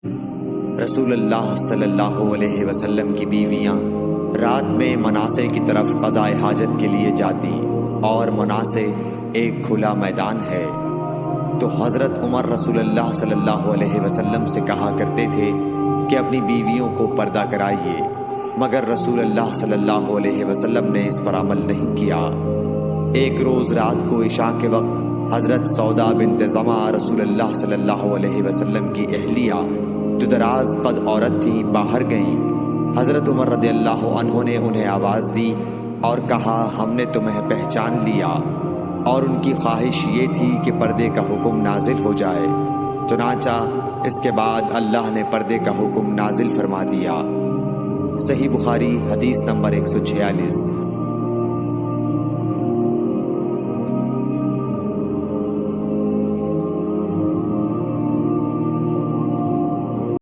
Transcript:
رسول اللہ صلی اللہ علیہ وسلم کی بیویاں رات میں مناصے کی طرف قضائے حاجت کے لیے جاتی، اور مناصے ایک کھلا میدان ہے۔ تو حضرت عمر رسول اللہ صلی اللہ علیہ وسلم سے کہا کرتے تھے کہ اپنی بیویوں کو پردہ کرائیے، مگر رسول اللہ صلی اللہ علیہ وسلم نے اس پر عمل نہیں کیا۔ ایک روز رات کو عشاء کے وقت حضرت سودا بنت زمعہ رسول اللہ صلی اللہ علیہ وسلم کی اہلیہ جو دراز قد عورت تھی باہر گئیں۔ حضرت عمر رضی اللہ عنہ نے انہیں آواز دی اور کہا، ہم نے تمہیں پہچان لیا، اور ان کی خواہش یہ تھی کہ پردے کا حکم نازل ہو جائے۔ چنانچہ اس کے بعد اللہ نے پردے کا حکم نازل فرما دیا۔ صحیح بخاری حدیث نمبر 146۔